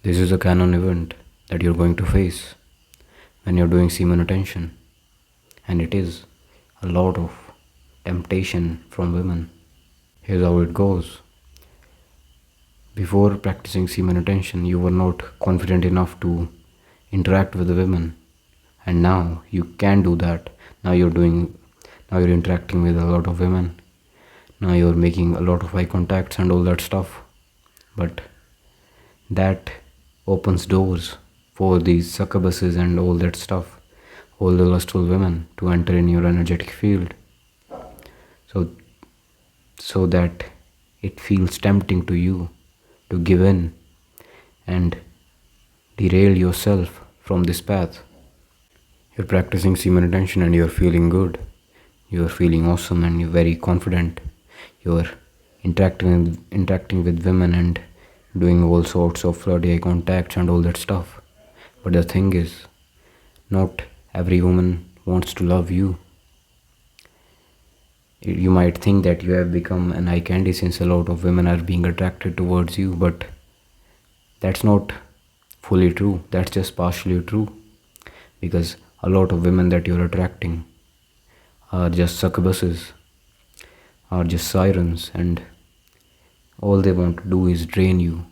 This is a canon event that you're going to face when you're doing semen retention, and it is a lot of temptation from women. Here's how it goes. Before practicing semen retention, you were not confident enough to interact with the women, and now you can do that. Now you're interacting with a lot of women. Now you're making a lot of eye contacts and all that stuff. But that opens doors for these succubuses and all that stuff, all the lustful women to enter in your energetic field. So that it feels tempting to you to give in and derail yourself from this path. You're practicing semen retention and you're feeling good. You're feeling awesome and you're very confident. You're interacting with women and doing all sorts of flirty eye contacts and all that stuff. But the thing is, not every woman wants to love you. You might think that you have become an eye candy since a lot of women are being attracted towards you, but that's not fully true. That's just partially true, because a lot of women that you're attracting are just succubuses, are just sirens, and all they want to do is drain you,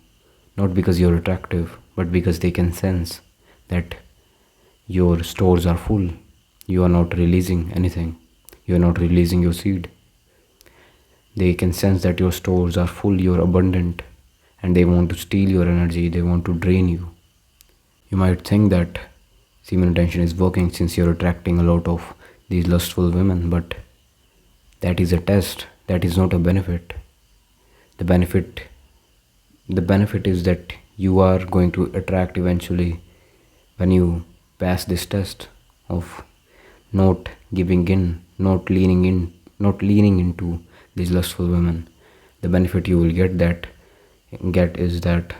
not because you're attractive, but because they can sense that your stores are full. You are not releasing anything. You are not releasing your seed. They can sense that your stores are full, you're abundant, and they want to steal your energy. They want to drain you. You might think that semen retention is working since you're attracting a lot of these lustful women, but that is a test. That is not a benefit. The benefit is that you are going to attract eventually when you pass this test of not giving in, not leaning into these lustful women. The benefit you will get is that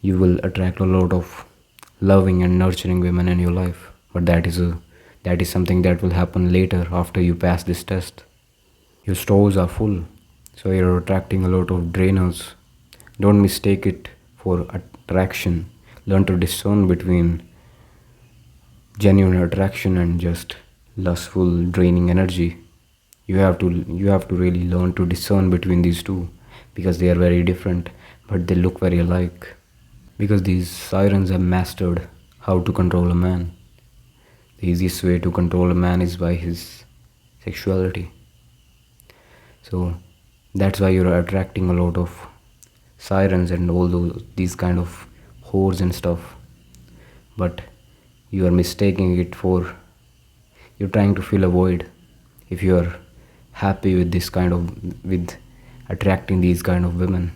you will attract a lot of loving and nurturing women in your life. But that is something that will happen later after you pass this test. Your stores are full, so you're attracting a lot of drainers. Don't mistake it for attraction. Learn to discern between genuine attraction and just lustful draining energy. You have to really learn to discern between these two, because they are very different, but they look very alike. Because these sirens have mastered how to control a man. The easiest way to control a man is by his sexuality. So that's why you're attracting a lot of sirens and all these kind of whores and stuff. But you are mistaking it for, you're trying to fill a void. If you are happy with with attracting these kind of women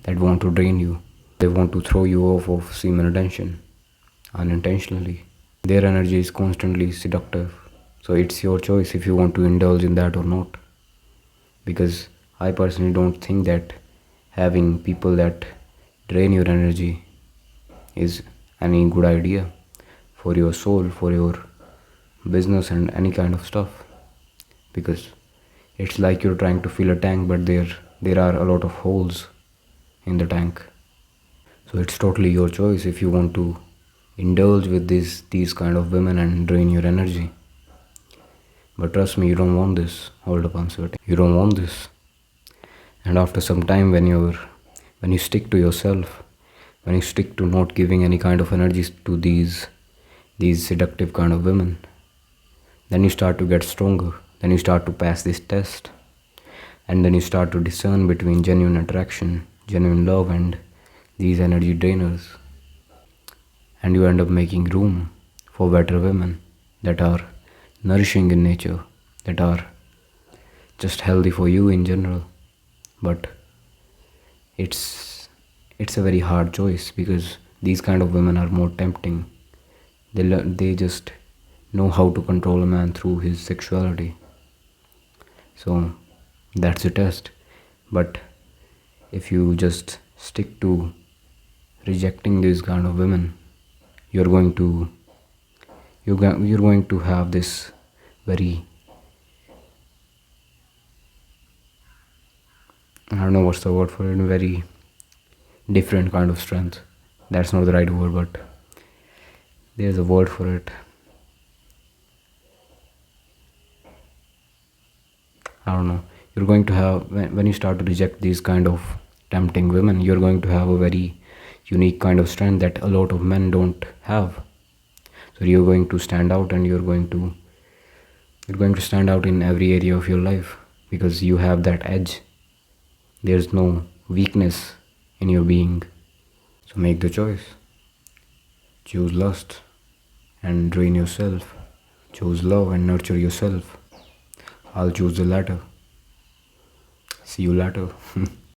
that want to drain you, they want to throw you off of semen retention unintentionally. Their energy is constantly seductive, so it's your choice if you want to indulge in that or not. Because I personally don't think that having people that drain your energy is any good idea for your soul, for your business and any kind of stuff. Because it's like you're trying to fill a tank, but there are a lot of holes in the tank. So it's totally your choice if you want to indulge with these kind of women and drain your energy. But trust me, you don't want this. Hold up, uncertain. You don't want this. And after some time, when you stick to yourself, when you stick to not giving any kind of energies to these seductive kind of women, then you start to get stronger. Then you start to pass this test, and then you start to discern between genuine attraction, genuine love, and these energy drainers. And you end up making room for better women that are nourishing in nature, that are just healthy for you in general. But it's a very hard choice, because these kind of women are more tempting. They just know how to control a man through his sexuality. So that's a test. But if you just stick to rejecting these kind of women, you're going to have this very, I don't know what's the word for it, very different kind of strength. That's not the right word, but there's a word for it. I don't know. You're going to have, when you start to reject these kind of tempting women, you're going to have a very unique kind of strength that a lot of men don't have. So you're going to stand out, and you're going to stand out in every area of your life because you have that edge. There's no weakness in your being. So make the choice. Choose lust and drain yourself. Choose love and nurture yourself. I'll choose the latter. See you later.